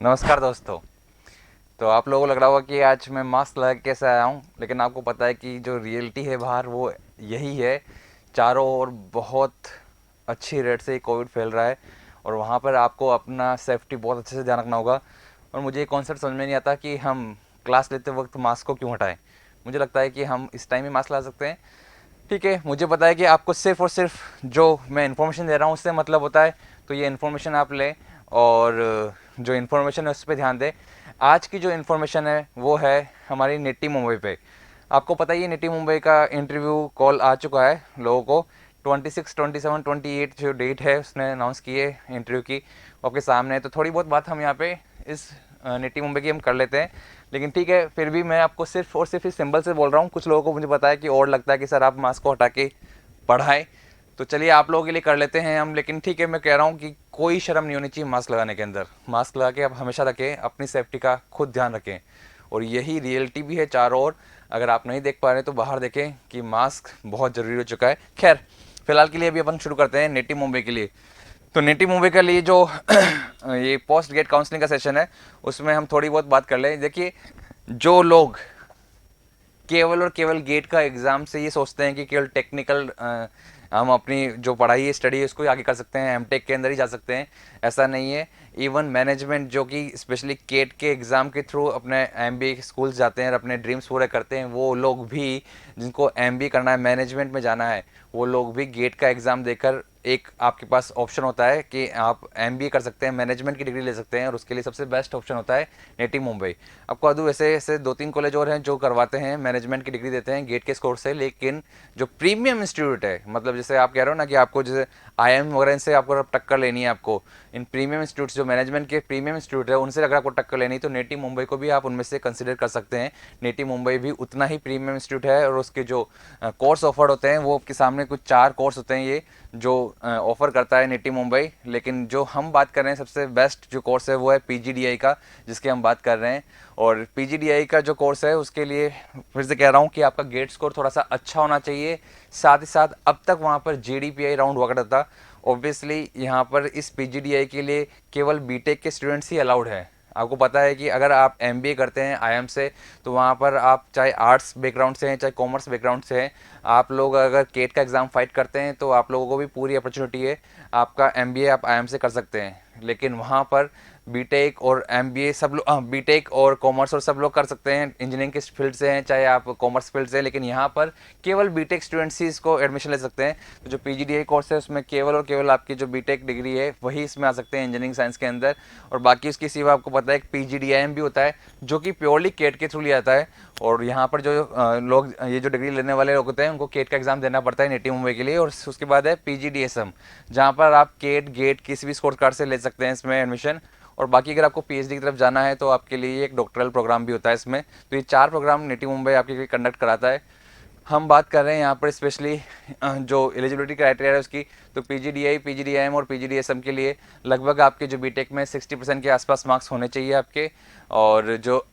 नमस्कार दोस्तों। तो आप लोगों को लग रहा होगा कि आज मैं मास्क लगा के कैसे आया हूँ, लेकिन आपको पता है कि जो रियलिटी है बाहर वो यही है। चारों ओर बहुत अच्छी रेट से कोविड फैल रहा है और वहाँ पर आपको अपना सेफ्टी बहुत अच्छे से ध्यान रखना होगा। और मुझे ये कॉन्सेप्ट समझ में नहीं आता कि हम क्लास लेते वक्त मास्क को क्यों हटाएं। मुझे लगता है कि हम इस टाइम ही मास्क ला सकते हैं। ठीक है, मुझे पता है कि आपको सिर्फ और सिर्फ जो मैं इन्फॉर्मेशन दे रहा हूँ उससे मतलब होता है, तो ये इन्फॉर्मेशन आप लें और जो इन्फॉर्मेशन है उस पर ध्यान दें। आज की जो इन्फॉर्मेशन है वो है हमारी निटी मुंबई पे। आपको पता ही है निटी मुंबई का इंटरव्यू कॉल आ चुका है लोगों को। 26, 27, 28 जो डेट है उसने अनाउंस की है इंटरव्यू की, वो आपके सामने है। तो थोड़ी बहुत बात हम यहाँ पे इस निटी मुंबई की हम कर लेते हैं, लेकिन ठीक है, फिर भी मैं आपको सिर्फ और सिर्फ इस सिंबल से बोल रहा हूँ। कुछ लोगों को मुझे पता है कि और लगता है कि सर आप मास्क को हटा के पढ़ाएं, तो चलिए आप लोगों के लिए कर लेते हैं हम। लेकिन ठीक है, मैं कह रहा हूँ कि कोई शर्म नहीं होनी चाहिए मास्क लगाने के अंदर। मास्क लगा के आप हमेशा रखें, अपनी सेफ्टी का खुद ध्यान रखें। और यही रियलिटी भी है चारों ओर। अगर आप नहीं देख पा रहे तो बाहर देखें कि मास्क बहुत ज़रूरी हो चुका है। खैर, फिलहाल के लिए अभी अपन शुरू करते हैं नेटिव मुंबई के लिए। तो नेटिव मुंबई के लिए जो ये पोस्ट गेट काउंसलिंग का सेशन है उसमें हम थोड़ी बहुत बात कर लें। देखिए, जो लोग केवल और केवल गेट का एग्ज़ाम से ये सोचते हैं कि केवल टेक्निकल हम अपनी जो पढ़ाई है स्टडी है उसको ही आगे कर सकते हैं, एमटेक के अंदर ही जा सकते हैं, ऐसा नहीं है। इवन मैनेजमेंट जो कि स्पेशली केट के एग्ज़ाम के थ्रू अपने एमबीए स्कूल्स जाते हैं और अपने ड्रीम्स पूरे करते हैं, वो लोग भी जिनको एमबीए करना है, मैनेजमेंट में जाना है, वो लोग भी गेट का एग्ज़ाम देकर एक आपके पास ऑप्शन होता है कि आप एमबीए कर सकते हैं, मैनेजमेंट की डिग्री ले सकते हैं। और उसके लिए सबसे बेस्ट ऑप्शन होता है नेटिव मुंबई। आपको अदू ऐसे ऐसे 2-3 कॉलेज और हैं जो करवाते हैं, मैनेजमेंट की डिग्री देते हैं गेट के स्कोर से। लेकिन जो प्रीमियम इंस्टीट्यूट है, मतलब जैसे आप कह रहे हो ना कि आपको जैसे आईएम वगैरह से आपको टक्कर लेनी है, आपको इन प्रीमियम इंस्टीट्यूट जो मैनेजमेंट के प्रीमियम इंस्टीट्यूट है उनसे अगर आपको टक्कर लेनी है तो नेटिव मुंबई को भी आप उनमें से कंसिडर कर सकते हैं। नेटिव मुंबई भी उतना ही प्रीमियम इंस्टीट्यूट है और उसके जो कोर्स ऑफर्ड होते हैं वो आपके सामने कुछ 4 कोर्स होते हैं ये जो ऑफर करता है नेटिव मुंबई। लेकिन जो हम बात कर रहे हैं सबसे बेस्ट जो कोर्स है वो है पीजीडीआई का, जिसकी हम बात कर रहे हैं। और पीजीडीआई का जो कोर्स है उसके लिए फिर से कह रहा हूँ कि आपका गेट स्कोर थोड़ा सा अच्छा होना चाहिए। साथ ही साथ अब तक वहाँ पर जेडीपीआई राउंड हुआ करता था। ऑब्वियसली यहाँ पर इस पीजीडीआई के लिए केवल बीटेक के स्टूडेंट्स ही अलाउड है। आपको पता है कि अगर आप एमबीए करते हैं आईएम से तो वहाँ पर आप चाहे आर्ट्स बैकग्राउंड से हैं चाहे कॉमर्स बैकग्राउंड से हैं, आप लोग अगर केट का एग्ज़ाम फाइट करते हैं तो आप लोगों को भी पूरी अपॉर्चुनिटी है, आपका एमबीए आप आईएम से कर सकते हैं। लेकिन वहाँ पर बीटेक और एमबीए सब लोग, बीटेक और कॉमर्स और सब लोग कर सकते हैं, इंजीनियरिंग के फील्ड से हैं चाहे आप कॉमर्स फील्ड से हैं, लेकिन यहाँ पर केवल बीटेक स्टूडेंट्स ही इसको एडमिशन ले सकते हैं। तो जो पीजीडीआई कोर्स है उसमें केवल और केवल आपकी जो बीटेक डिग्री है वही इसमें आ सकते हैं इंजीनियरिंग साइंस के अंदर। और बाकी उसके सिवा आपको पता है एक पीजीडीआईएम भी होता है जो कि प्योरली केट के थ्रू लिया जाता है। और यहाँ पर जो लोग ये जो डिग्री लेने वाले लोग होते हैं उनको केट का एग्ज़ाम देना पड़ता है नेटिव मुंबई के लिए। और उसके बाद है पीजीडीएसएम, जहाँ पर आप केट गेट किसी भी स्कोर कार्ड से ले सकते हैं इसमें एडमिशन। और बाकी अगर आपको पीएचडी की तरफ जाना है तो आपके लिए एक डॉक्टरल प्रोग्राम भी होता है इसमें। तो ये 4 प्रोग्राम नेटिव मुंबई आपके लिए कंडक्ट कराता है। हम बात कर रहे हैं यहाँ पर स्पेशली जो एलिजिबिलिटी क्राइटेरिया है उसकी। तो पीजीडीआई, पीजीडीएम और पीजीडीएसएम के लिए लगभग आपके जो बीटेक में 60% के आसपास मार्क्स होने चाहिए आपके। और जो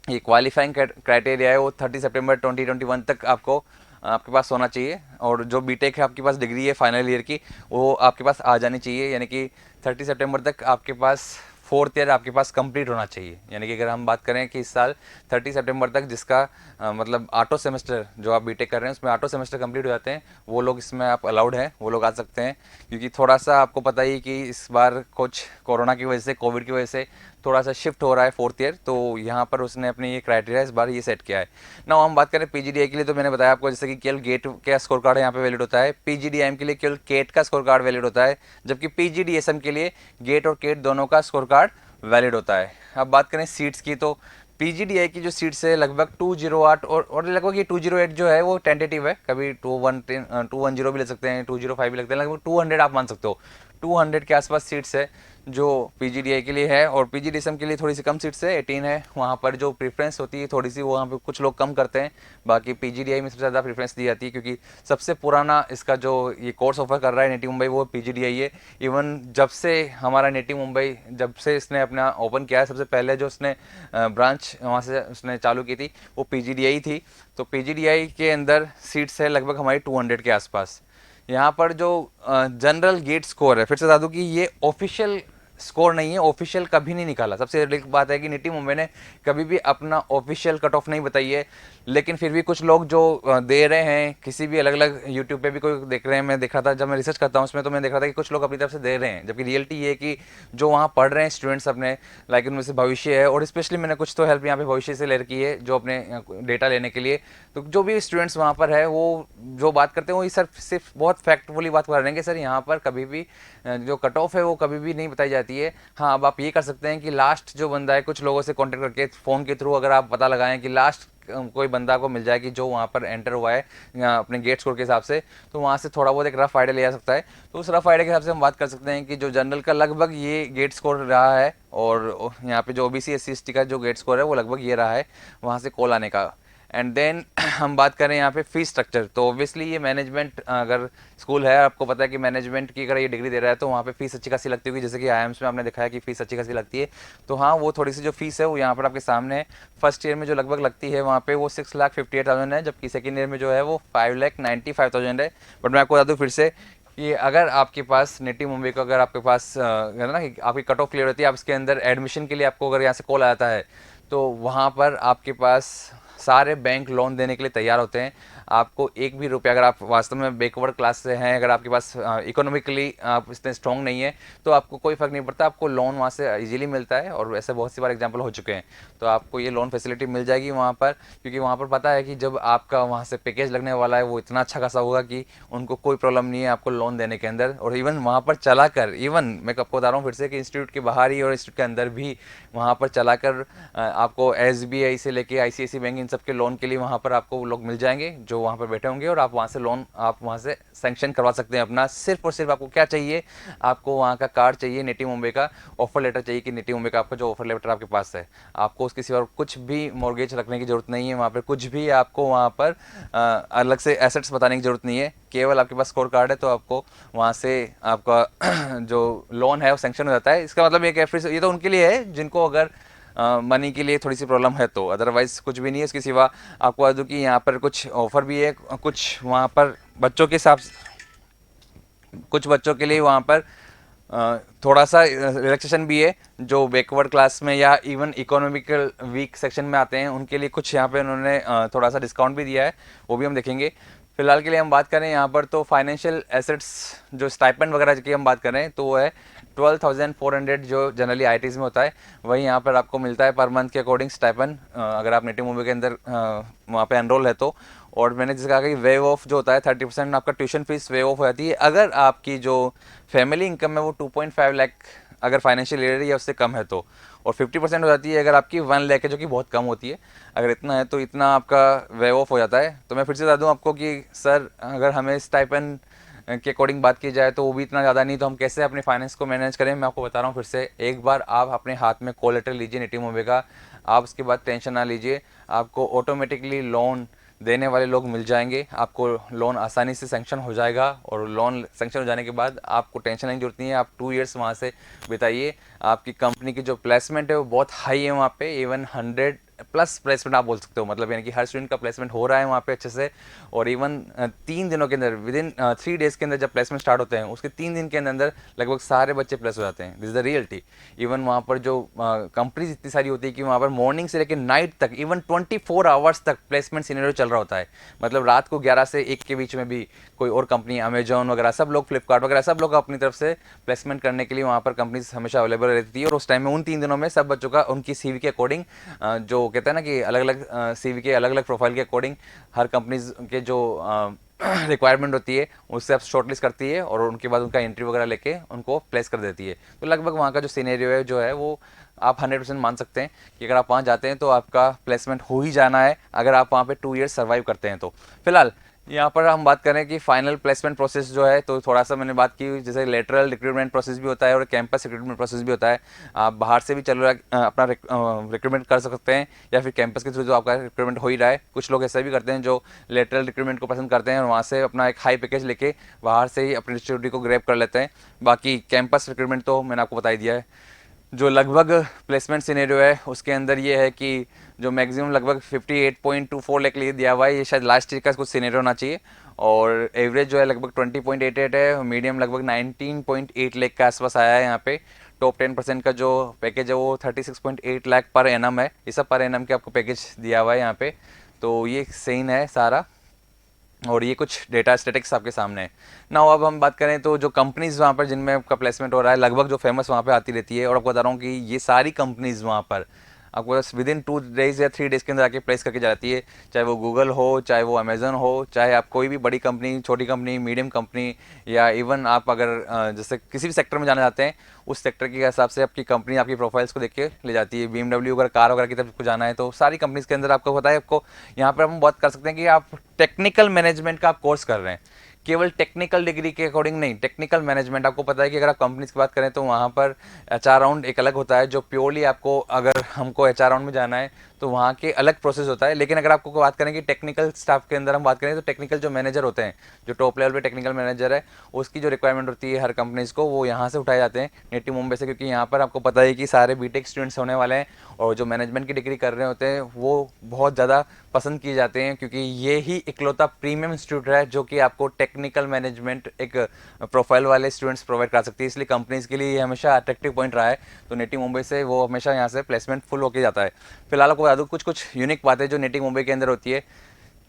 ये क्वालिफाइंग क्राइटेरिया है वो 30 सितंबर 2021 तक आपको आपके पास होना चाहिए। और जो बीटेक है आपके पास डिग्री है फाइनल ईयर की वो आपके पास आ जानी चाहिए, यानी कि 30 सितंबर तक आपके पास फोर्थ ईयर आपके पास कंप्लीट होना चाहिए। यानी कि अगर हम बात करें कि इस साल 30 सितंबर तक जिसका मतलब ऑटो सेमेस्टर जो आप बीटेक कर रहे हैं उसमें ऑटो सेमेस्टर कंप्लीट हो जाते हैं, वो लोग इसमें आप अलाउड हैं, वो लोग आ सकते हैं। क्योंकि थोड़ा सा आपको पता ही कि इस बार कुछ कोरोना की वजह से, कोविड की वजह से थोड़ा सा शिफ्ट हो रहा है फोर्थ ईयर, तो यहाँ पर उसने अपनी ये क्राइटेरिया इस बार ये सेट किया है ना। हम बात करें पीजीडीआई के लिए तो मैंने बताया आपको जैसे कि केवल गेट का स्कोर कार्ड यहाँ पे वैलिड होता है, पीजीडीएम के लिए केवल केट का स्कोर कार्ड वैलिड होता है, जबकि पीजीडीएसएम के लिए गेट और केट दोनों का स्कोर कार्ड वैलिड होता है। अब बात करें सीट्स की तो पीजीडीआई की जो सीट्स है लगभग 208 और लगभग ये 208 जो है वो टेंटेटिव है, कभी 210 भी ले सकते हैं, 205 भी लगते हैं, लगभग 200 आप मान सकते हो। 200 के आसपास सीट्स है जो पीजीडीआई के लिए है। और पीजीडीएसएम के लिए थोड़ी सी कम सीट्स है, 18 है। वहाँ पर जो प्रेफरेंस होती है थोड़ी सी वो वहाँ पे कुछ लोग कम करते हैं, बाकी पीजीडीआई में सबसे ज़्यादा प्रेफरेंस दी जाती है क्योंकि सबसे पुराना इसका जो ये कोर्स ऑफर कर रहा है नेटिव मुंबई वो पीजीडीआई है। इवन जब से हमारा नेटिव मुंबई जब से इसने अपना ओपन किया है सबसे पहले जो उसने ब्रांच वहाँ से उसने चालू की थी वो पीजीडीआई थी। तो पीजीडीआई के अंदर सीट्स है लगभग हमारी 200 के आसपास। यहाँ पर जो जनरल गेट स्कोर है, फिर से बता दूँ कि ये ऑफिशियल स्कोर नहीं है, ऑफिशियल कभी नहीं निकाला। सबसे बड़ी बात है कि निटी मुंबई ने कभी भी अपना ऑफिशियल कट ऑफ नहीं बताई है, लेकिन फिर भी कुछ लोग जो दे रहे हैं, किसी भी अलग अलग यूट्यूब पे भी कोई देख रहे हैं, मैं देख रहा था जब मैं रिसर्च करता हूँ उसमें, तो मैं देख रहा था कि कुछ लोग अपनी तरफ से दे रहे हैं, जबकि रियलिटी ये है कि जो वहाँ पढ़ रहे हैं स्टूडेंट्स अपने, लाइक उनमें से भविष्य है, और स्पेशली मैंने कुछ तो हेल्प यहाँ पे भविष्य से ले रखी है जो अपने डेटा लेने के लिए। तो जो भी स्टूडेंट्स वहाँ पर है वो जो बात करते हैं वो सिर्फ सिर्फ बहुत फैक्टफुली बात कर रहे हैं कि सर यहाँ पर कभी भी जो कट ऑफ है वो कभी भी नहीं बताई जाती है। हाँ, अब आप ये कर सकते हैं कि लास्ट जो बंदा है, कुछ लोगों से कॉन्टेक्ट करके फ़ोन के थ्रू अगर आप पता लगाएं कि लास्ट कोई बंदा को मिल जाए कि जो वहाँ पर एंटर हुआ है अपने गेट स्कोर के हिसाब से, तो वहाँ से थोड़ा बहुत एक रफ आइडिया लिया जा सकता है। तो उस रफ आइडिया के हिसाब से हम बात कर सकते हैं कि जो जनरल का लगभग ये गेट स्कोर रहा है, और यहाँ पे जो ओबीसी एससी एसटी का जो गेट स्कोर है वो लगभग ये रहा है वहाँ से कॉल आने का। एंड देन हम बात करें यहाँ पे फीस स्ट्रक्चर, तो ऑब्वियसली ये मैनेजमेंट अगर स्कूल है, आपको पता है कि मैनेजमेंट की अगर ये डिग्री दे रहा है तो वहाँ पे फीस अच्छी खासी लगती होगी, जैसे कि आईएम्स में आपने दिखाया कि फीस अच्छी खासी लगती है। तो हाँ, वो थोड़ी सी जो फीस है वो यहाँ पर आपके सामने है। फर्स्ट ईयर में जो लगभग लगती है वहाँ पे वो 6,58,000 है, जबकि सेकेंड ईयर में जो है वो 5,95,000 है। बट मैं आपको बता दूँ फिर से कि अगर आपके पास निटी मुंबई का अगर आपके पास है ना कि आपकी कट ऑफ क्लियर होती है, आप इसके अंदर एडमिशन के लिए आपको अगर यहाँ से कॉल आता है, तो वहाँ पर आपके पास सारे बैंक लोन देने के लिए तैयार होते हैं। आपको एक भी रुपया, अगर आप वास्तव में बैकवर्ड क्लास से हैं, अगर आपके पास इकोनॉमिकली आप इतने स्ट्रॉन्ग नहीं है, तो आपको कोई फ़र्क नहीं पड़ता, आपको लोन वहाँ से इजीली मिलता है, और ऐसे बहुत सी बार एग्जांपल हो चुके हैं। तो आपको ये लोन फैसिलिटी मिल जाएगी वहाँ पर, क्योंकि वहाँ पर पता है कि जब आपका वहाँ से पैकेज लगने वाला है वो इतना अच्छा खासा होगा कि उनको कोई प्रॉब्लम नहीं है आपको लोन देने के अंदर। और इवन वहाँ पर चला कर, इवन मैं आपको बता रहा हूँ फिर से कि इंस्टीट्यूट के बाहर ही और इंस्टीट्यूट के अंदर भी वहाँ पर चला कर आपको एसबीआई से लेके आईसीआईसी बैंक इन सब के लोन के लिए वहाँ पर आपको लोग मिल जाएंगे जो वहाँ पर बैठे होंगे, और आप वहाँ से लोन आप वहाँ से सैंक्शन करवा सकते हैं अपना। सिर्फ और सिर्फ आपको क्या चाहिए, आपको वहाँ का कार्ड चाहिए, निटी मुंबई का ऑफर लेटर चाहिए कि निटी मुंबई का आपका जो ऑफर लेटर आपके पास है, आपको उसके सिवा कुछ भी मॉर्गेज रखने की जरूरत नहीं है वहाँ पर, कुछ भी आपको वहाँ पर अलग से एसेट्स बताने की जरूरत नहीं है। केवल आपके पास स्कोर कार्ड है तो आपको वहाँ से आपका जो लोन है वो सैंक्शन हो जाता है। इसका मतलब ये कि फिर ये तो उनके लिए है जिनको अगर मनी के लिए थोड़ी सी प्रॉब्लम है, तो अदरवाइज कुछ भी नहीं है इसके सिवा। आपको बता दूँ कि यहाँ पर कुछ ऑफर भी है, कुछ वहाँ पर बच्चों के हिसाब से, कुछ बच्चों के लिए वहाँ पर थोड़ा सा रिलैक्सेशन भी है, जो बैकवर्ड क्लास में या इवन इकोनॉमिकल वीक सेक्शन में आते हैं उनके लिए कुछ यहाँ पे उन्होंने थोड़ा सा डिस्काउंट भी दिया है, वो भी हम देखेंगे। फिलहाल के लिए हम बात करें यहाँ पर तो फाइनेंशियल एसेट्स जो स्टाइपेंड वगैरह की हम बात करें तो वो है 12,400 जो जनरली आईटीज़ में होता है, वही यहाँ पर आपको मिलता है पर मंथ के अकॉर्डिंग स्टाइपेंड, अगर आप नेटिव मूवी के अंदर वहाँ पे एनरोल है तो। और मैंने जैसे कहा कि वेव ऑफ जो होता है 30% आपका ट्यूशन फीस वेव ऑफ हो जाती है अगर आपकी जो फैमिली इनकम है वो 2.5 लाख अगर फाइनेंशियल ईयर या उससे कम है तो, और 50% हो जाती है अगर आपकी 1 लाख है, जो कि बहुत कम होती है। अगर इतना है तो इतना आपका वेव ऑफ हो जाता है। तो मैं फिर से बता दूँ आपको कि सर अगर हमें स्टाइपेंड के अकॉर्डिंग बात की जाए तो वो भी इतना ज़्यादा नहीं, तो हम कैसे अपने फाइनेंस को मैनेज करें, मैं आपको बता रहा हूँ फिर से। एक बार आप अपने हाथ में कोलेटरल लीजिए निटी मूवी का, आप उसके बाद टेंशन ना लीजिए, आपको ऑटोमेटिकली लोन देने वाले लोग मिल जाएंगे, आपको लोन आसानी से सेंक्शन हो जाएगा, और लोन सेंक्शन हो जाने के बाद आपको टेंशन लेने की जरूरत नहीं है। आप 2 इयर्स वहाँ से बिताइए, आपकी कंपनी की जो प्लेसमेंट है वो बहुत हाई है वहाँ पे, इवन 100+ प्लेसमेंट आप बोल सकते हो, मतलब यानी कि हर स्टूडेंट का प्लेसमेंट हो रहा है वहाँ पे अच्छे से। और इवन 3 दिनों के अंदर, विद इन 3 डेज़ के अंदर जब प्लेसमेंट स्टार्ट होते हैं उसके 3 दिन के अंदर लगभग सारे बच्चे प्लेस हो जाते हैं। This is the reality. Even वहाँ पर जो कंपनीज इतनी सारी होती है कि वहाँ पर मॉर्निंग से लेकर नाइट तक, इवन 24 आवर्स तक प्लेसमेंट सिनेरियो चल रहा होता है। मतलब रात को 11 से 1 के बीच में भी कोई और कंपनी, अमेजॉन वगैरह सब लोग, फ्लिपकार्ट वगैरह सब लोग अपनी तरफ से प्लेसमेंट करने के लिए वहाँ पर कंपनीज हमेशा अवेलेबल रहती है। और उस टाइम में उन 3 दिनों में सब बच्चों का उनकी सीवी के अकॉर्डिंग, जो कहते हैं ना कि अलग अलग सीवी के अलग अलग प्रोफाइल के अकॉर्डिंग हर कंपनीज के जो रिक्वायरमेंट होती है उससे आप शॉर्टलिस्ट करती है, और उनके बाद उनका इंटरव्यू वगैरह लेके उनको प्लेस कर देती है। तो लगभग वहाँ का जो सिनेरियो है जो है वो आप 100% मान सकते हैं कि अगर आप वहाँ जाते हैं तो आपका प्लेसमेंट हो ही जाना है, अगर आप वहाँ पे 2 इयर्स सर्वाइव करते हैं तो। फिलहाल यहाँ पर हम बात करें कि फाइनल प्लेसमेंट प्रोसेस जो है, तो थोड़ा सा मैंने बात की, जैसे लेटरल रिक्रूटमेंट प्रोसेस भी होता है और कैंपस रिक्रूटमेंट प्रोसेस भी होता है। आप बाहर से भी चलो अपना रिक्रूटमेंट कर सकते हैं, या फिर कैंपस के थ्रू जो आपका रिक्रूटमेंट हो ही रहा है। कुछ लोग ऐसा भी करते हैं जो लेटरल रिक्रूटमेंट को पसंद करते हैं और वहाँ से अपना एक हाई पैकेज लेके बाहर से ही अपनी इंस्टीट्यूट को ग्रैब कर लेते हैं। बाकी कैंपस रिक्रूटमेंट तो मैंने आपको बता ही दिया है। जो लगभग प्लेसमेंट सिनेरियो है उसके अंदर ये है कि जो मैक्सिमम लगभग 58.24 लाख लिए दिया हुआ है, ये शायद लास्ट ईयर का कुछ सिनेरियो होना चाहिए। और एवरेज जो है लगभग 20.88 है, मीडियम लगभग 19.8 लाख के आसपास आया है यहाँ पे। टॉप 10% का जो पैकेज है वो 36.8 लाख पर एनम है। ये सब पर एनम के आपको पैकेज दिया हुआ है यहाँ पे। तो ये सीन है सारा, और ये कुछ डेटा स्टेटिक्स आपके सामने है ना। अब हम बात करें तो जो कंपनीज़ वहाँ पर जिनमें आपका प्लेसमेंट हो रहा है, लगभग जो फेमस वहाँ पे आती रहती है, और आपको बता रहा हूँ कि ये सारी कंपनीज़ वहाँ पर आपको बस विद इन 2 डेज़ या 3 डेज़ के अंदर आके प्लेस करके जाती है। चाहे वो गूगल हो, चाहे वो अमेजन हो, चाहे आप कोई भी बड़ी कंपनी, छोटी कंपनी, मीडियम कंपनी, या इवन आप अगर जैसे किसी भी सेक्टर में जाना चाहते हैं, उस सेक्टर के हिसाब से आपकी कंपनी आपकी प्रोफाइल्स को देख के ले जाती है। BMW अगर कार वगैरह की तरफ को जाना है तो सारी कंपनीज़ के अंदर आपको पता है, आपको यहाँ पर हम बात कर सकते हैं कि आप टेक्निकल मैनेजमेंट का आप कोर्स कर रहे हैं, केवल टेक्निकल डिग्री के अकॉर्डिंग नहीं, टेक्निकल मैनेजमेंट। आपको पता है कि अगर आप कंपनीज की बात करें तो वहाँ पर HR राउंड एक अलग होता है, जो प्योरली आपको, अगर हमको HR राउंड में जाना है तो वहाँ के अलग प्रोसेस होता है। लेकिन अगर आपको बात करें कि टेक्निकल स्टाफ के अंदर हम बात करें तो टेक्निकल जो मैनेजर होते हैं, जो टॉप लेवल पे टेक्निकल मैनेजर है, उसकी जो रिक्वायरमेंट होती है हर कंपनीज को, वो यहाँ से उठाए जाते हैं, नेटिव मुंबई से। क्योंकि यहाँ पर आपको पता है कि सारे बीटेक स्टूडेंट्स होने वाले हैं, और जो मैनेजमेंट की डिग्री कर रहे होते हैं वो बहुत ज़्यादा पसंद किए जाते हैं, क्योंकि ये ही इकलौता प्रीमियम इंस्टीट्यूट है जो कि आपको टेक्निकल मैनेजमेंट एक प्रोफाइल वाले स्टूडेंट्स प्रोवाइड कर सकती है। इसलिए कंपनीज के लिए ये हमेशा अट्रैक्टिव पॉइंट रहा है। तो नेटिव मुंबई से वो हमेशा यहाँ से प्लेसमेंट फुल होकर जाता है। फिलहाल आपको बता दूँ कुछ कुछ यूनिक बातें जो नेटिव मुंबई के अंदर होती है।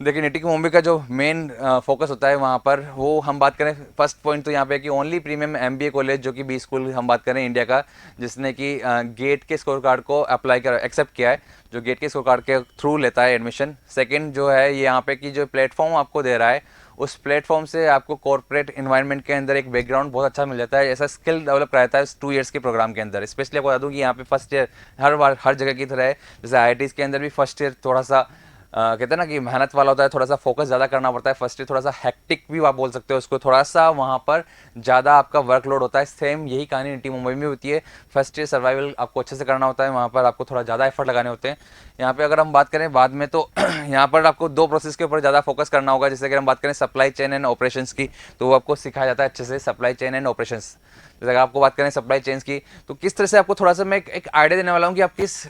देखिए, नेटिव मुंबई का जो मेन फोकस होता है वहाँ पर, वो हम बात करें, फर्स्ट पॉइंट तो यहाँ पे कि ओनली प्रीमियम MBA कॉलेज, जो कि बी स्कूल हम बात करें इंडिया का, जिसने कि गेट के स्कोर कार्ड को अप्लाई कर एक्सेप्ट किया है, जो गेट के स्कोर कार्ड के थ्रू लेता है एडमिशन। सेकंड जो है ये यहाँ पे कि जो प्लेटफॉर्म आपको दे रहा है, उस प्लेटफॉर्म से आपको कॉर्पोरेट इन्वायरमेंट के अंदर एक बैकग्राउंड बहुत अच्छा मिल जाता है। ऐसा स्किल डेवलप कराता है इस 2 ईयर्स के प्रोग्राम के अंदर। स्पेशली आपको बता दूँ कि यहाँ पे फर्स्ट ईयर हर बार हर जगह की तरह है, जैसे IITs के अंदर भी फर्स्ट ईयर थोड़ा सा कहते हैं ना कि मेहनत वाला होता है, थोड़ा सा फोकस ज़्यादा करना पड़ता है। फर्स्ट ईयर थोड़ा सा हेक्टिक भी आप बोल सकते हो उसको, थोड़ा सा वहाँ पर ज़्यादा आपका वर्कलोड होता है। सेम यही कहानी नेटिव मुंबई में होती है। फर्स्ट ईयर सर्वाइवल आपको अच्छे से करना होता है, वहाँ पर आपको थोड़ा ज़्यादा एफर्ट लगाने होते हैं। यहाँ पे अगर हम बात करें बाद में तो यहाँ पर आपको 2 प्रोसेस के ऊपर ज़्यादा फोकस करना होगा। जैसे अगर हम बात करें सप्लाई चेन एंड ऑपरेशंस की, तो वो आपको सिखाया जाता है अच्छे से, सप्लाई चेन एंड ऑपरेशंस। जैसे अगर आपको बात करें सप्लाई चेन्स की, तो किस तरह से आपको थोड़ा सा मैं एक आइडिया देने वाला हूँ कि आप किस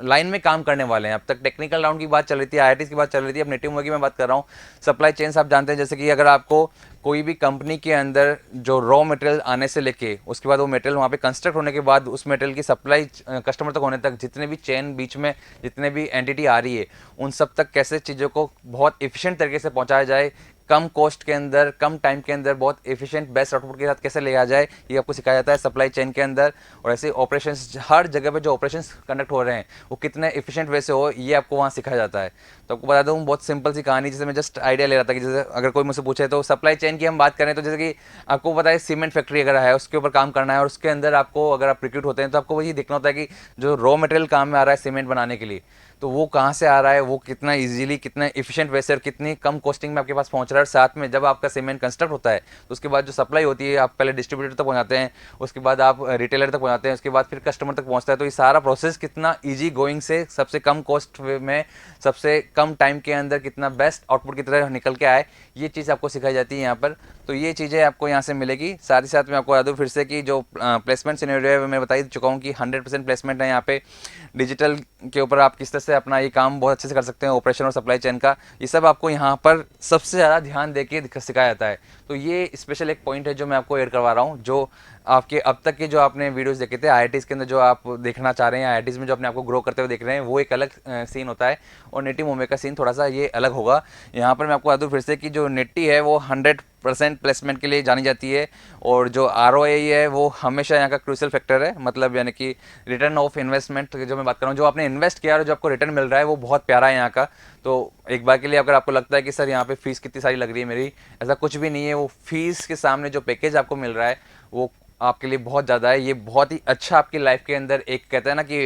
लाइन में काम करने वाले हैं। अब तक टेक्निकल राउंड की बात चल रही थी, IITs की बात चल रही थी, अब नेटिव मुंबई की मैं बात कर रहा हूँ। सप्लाई चेन्स आप जानते हैं, जैसे कि अगर आपको कोई भी कंपनी के अंदर जो रॉ मटेरियल आने से लेके उसके बाद वो मटेरियल वहाँ पे कंस्ट्रक्ट होने के बाद उस मटेरियल की सप्लाई कस्टमर तक होने तक, जितने भी चेन बीच में जितने भी एंटिटी आ रही है, उन सब तक कैसे चीज़ों को बहुत एफिशिएंट तरीके से पहुँचाया जाए, कम कॉस्ट के अंदर, कम टाइम के अंदर, बहुत एफिशिएंट बेस्ट आउटपुट के साथ कैसे ले आ जाए, ये आपको सिखाया जाता है सप्लाई चेन के अंदर। और ऐसे ऑपरेशंस, हर जगह पे जो ऑपरेशंस कंडक्ट हो रहे हैं वो कितने एफिशिएंट वे से हो, ये आपको वहाँ सिखाया जाता है। तो आपको बता दूँ बहुत सिंपल सी कहानी, जैसे मैं जस्ट आइडिया ले रहा था कि जैसे अगर कोई मुझसे पूछे तो सप्लाई चेन की हम बात करें तो जैसे कि आपको पता है सीमेंट फैक्ट्री अगर है उसके ऊपर काम करना है, और उसके अंदर आपको अगर आप रिक्रूट होते हैं तो आपको वही देखना होता है कि जो रॉ मटेरियल काम में आ रहा है सीमेंट बनाने के लिए, तो वो कहाँ से आ रहा है, वो कितना इजीली, कितना एफिशिएंट वे से और कितनी कम कॉस्टिंग में आपके पास पहुंच रहा है। साथ में जब आपका सीमेंट कंस्ट्रक्ट होता है तो उसके बाद जो सप्लाई होती है, आप पहले डिस्ट्रीब्यूटर तक पहुंचाते हैं, उसके बाद आप रिटेलर तक पहुंचाते हैं, उसके बाद फिर कस्टमर तक पहुंचता है। तो ये सारा प्रोसेस कितना ईजी गोइंग से सबसे कम कॉस्ट में सबसे कम टाइम के अंदर कितना बेस्ट आउटपुट की तरह निकल के आए, ये चीज़ आपको सिखाई जाती है यहाँ पर। तो ये चीज़ें आपको यहाँ से मिलेगी। साथ ही साथ मैं आपको बता दूँ फिर से कि जो प्लेसमेंट सिनेरियो है मैं बता ही चुका हूँ कि 100% प्लेसमेंट है यहाँ पे। डिजिटल के ऊपर आप किस तरह से अपना ये काम बहुत अच्छे से कर सकते हैं, ऑपरेशन और सप्लाई चेन का, ये सब आपको यहाँ पर सबसे ज़्यादा ध्यान देके सिखाया जाता है। तो ये स्पेशल एक पॉइंट है जो मैं आपको ऐड करवा रहा हूँ, जो आपके अब तक के जो आपने वीडियोस देखे थे IITs के अंदर, जो आप देखना चाह रहे हैं IITs में जो अपने आपको ग्रो करते हुए देख रहे हैं, वो एक अलग सीन होता है, और नेटिव मुंबई का सीन थोड़ा सा ये अलग होगा। यहाँ पर मैं आपको बता दूँ फिर से कि जो नेटी है वो 100% प्लेसमेंट के लिए जानी जाती है, और जो ROI है वो हमेशा यहाँ का क्रूशियल फैक्टर है। मतलब यानी कि रिटर्न ऑफ इन्वेस्टमेंट जो मैं बात कर रहा हूँ, जो आपने इन्वेस्ट किया और जो आपको रिटर्न मिल रहा है वो बहुत प्यारा है यहाँ का। तो एक बार के लिए अगर आपको लगता है कि सर यहाँ पे फीस कितनी सारी लग रही है मेरी, ऐसा कुछ भी नहीं है। वो फीस के सामने जो पैकेज आपको मिल रहा है वो आपके लिए बहुत ज़्यादा है। ये बहुत ही अच्छा आपकी लाइफ के अंदर एक कहते हैं ना कि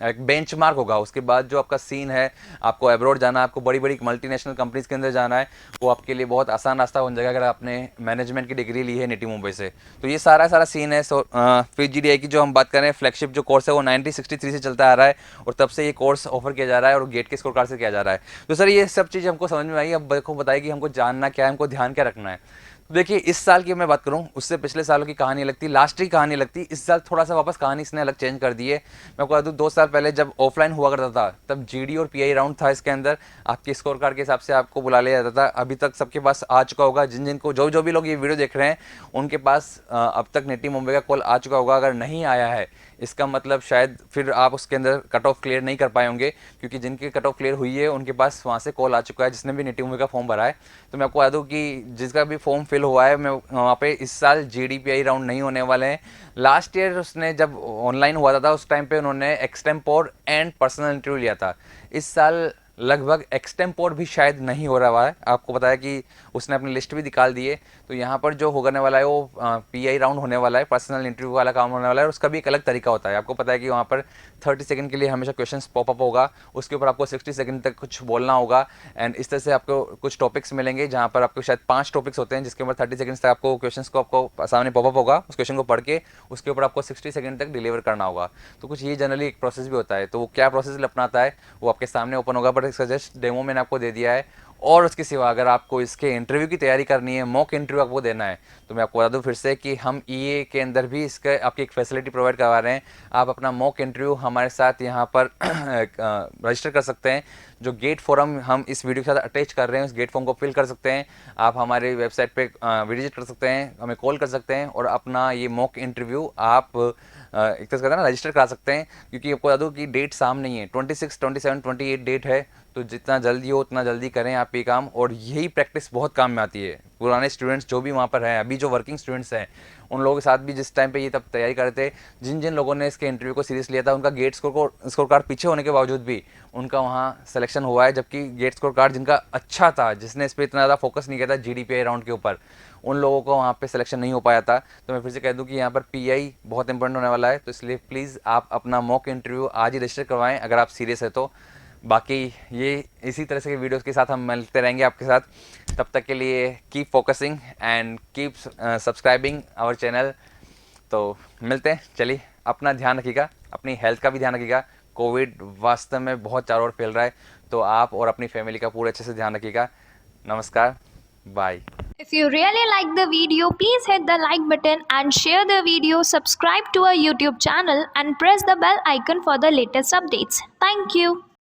एक बेंचमार्क होगा। उसके बाद जो आपका सीन है, आपको अब्रॉड जाना है, आपको बड़ी बड़ी मल्टीनेशनल कंपनीज के अंदर जाना है, वो आपके लिए बहुत आसान रास्ता बन जाएगा अगर आपने मैनेजमेंट की डिग्री ली है नेटिव मुंबई से। तो ये सारा सारा सीन है। सो फिर GDI की जो हम बात करें, फ्लैगशिप जो कोर्स है वो 1963 से चलता आ रहा है, और तब से ये कोर्स ऑफर किया जा रहा है और गेट के स्कोर कार्ड से किया जा रहा है। तो सर ये सब चीज़ हमको समझ में आई। अब देखो बताइए कि हमको जानना क्या है, हमको ध्यान क्या रखना है। देखिए इस साल की मैं बात करूं, उससे पिछले सालों की कहानी अलग थी, लास्ट की कहानी अलग थी। इस साल थोड़ा सा वापस कहानी इसने अलग चेंज कर दी है। मैं आपको बता दूं 2 साल पहले जब ऑफलाइन हुआ करता था तब जीडी और पीआई राउंड था, इसके अंदर आपके स्कोर कार्ड के हिसाब से आपको बुला लिया जाता था। अभी तक सबके पास आ चुका होगा, जिन जिन को जो जो भी लोग ये वीडियो देख रहे हैं उनके पास अब तक नेटी मुंबई का कॉल आ चुका होगा। अगर नहीं आया है इसका मतलब शायद फिर आप उसके अंदर कट ऑफ क्लियर नहीं कर पाए होंगे, क्योंकि जिनकी कट ऑफ क्लियर हुई है उनके पास वहाँ से कॉल आ चुका है, जिसने भी नेटी मुंबई का फॉर्म भरा है। तो मैं आपको बता दूँ कि जिसका भी फॉर्म फिल हुआ है, मैं वहाँ पे इस साल जीडीपीआई राउंड नहीं होने वाले हैं। लास्ट ईयर उसने जब ऑनलाइन हुआ था उस टाइम पे उन्होंने एक्सटेम्पोर एंड पर्सनल इंटरव्यू लिया था। इस साल लगभग एक्सटेम्पोर भी शायद नहीं हो रहा है। आपको बताया कि उसने अपनी लिस्ट भी निकाल दी है। तो यहाँ पर जो होने वाला है वो पीआई राउंड होने वाला है, पर्सनल इंटरव्यू वाला काम होने वाला है। और उसका भी एक अलग तरीका होता है। आपको पता है कि वहाँ पर 30 सेकंड के लिए हमेशा क्वेश्चंस पॉपअप होगा, उसके ऊपर आपको 60 सेकंड तक कुछ बोलना होगा। एंड इस तरह से आपको कुछ टॉपिक्स मिलेंगे जहाँ पर आपको शायद 5 टॉपिक्स होते हैं, जिसके ऊपर 30 सेकंड्स तक आपको क्वेश्चंस को आपको सामने पॉपअप होगा, उस क्वेश्चन को पढ़ के उसके ऊपर आपको 60 सेकंड तक डिलीवर करना होगा। तो कुछ ये जनरली एक प्रोसेस भी होता है। तो वो क्या प्रोसेस अपनाता है वो आपके सामने ओपन होगा, बट इसका जस्ट डेमो मैंने आपको दे दिया है। और उसके सिवा अगर आपको इसके इंटरव्यू की तैयारी करनी है, मॉक इंटरव्यू आपको देना है, तो मैं आपको बता दूं फिर से कि हम ईए के अंदर भी इसका आपकी एक फैसिलिटी प्रोवाइड करवा रहे हैं। आप अपना मॉक इंटरव्यू हमारे साथ यहाँ पर रजिस्टर कर सकते हैं। जो गेट फॉर्म हम इस वीडियो के साथ अटैच कर रहे हैं उस गेट फॉर्म को फिल कर सकते हैं। आप हमारे वेबसाइट पे विजिट कर सकते हैं, हमें कॉल कर सकते हैं और अपना ये मॉक इंटरव्यू आप एक तरह से ना रजिस्टर करा सकते हैं। क्योंकि आपको बता दूँ कि डेट साम नहीं है, 26, 27, 28 डेट है। तो जितना जल्दी हो उतना जल्दी करें आप ये काम, और यही प्रैक्टिस बहुत काम में आती है। पुराने स्टूडेंट्स जो भी वहाँ पर हैं, अभी जो वर्किंग स्टूडेंट्स हैं, उन लोगों के साथ भी जिस टाइम पे ये तब तैयारी कर रहे थे, जिन जिन लोगों ने इसके इंटरव्यू को सीरियस लिया था, उनका गेट स्कोर कार्ड पीछे होने के बावजूद भी उनका वहाँ सिलेक्शन हुआ है। जबकि गेट स्कोर कार्ड जिनका अच्छा था, जिसने इस पर इतना ज़्यादा फोकस नहीं किया था जीडीपीआई राउंड के ऊपर, उन लोगों को वहाँ पे सिलेक्शन नहीं हो पाया था। तो मैं फिर से कह दूँ कि यहाँ पर पीआई बहुत इंपॉर्टेंट होने वाला है। तो इसलिए प्लीज़ आप अपना मॉक इंटरव्यू आज ही रजिस्टर करवाएं अगर आप सीरियस है तो। बाकी ये इसी तरह से वीडियोस के साथ हम मिलते रहेंगे आपके साथ। तब तक के लिए keep focusing and keep subscribing our channel. तो मिलते हैं, चलिए अपना ध्यान रखिएगा, अपनी हेल्थ का भी ध्यान रखिएगा। कोविड वास्तव में बहुत चारों ओर फैल रहा है, तो आप और अपनी फैमिली का पूरे अच्छे से ध्यान रखिएगा। नमस्कार, bye. If you really like the video, please hit the like button and share the video, subscribe to our YouTube channel and press the bell icon for the latest updates. Thank you.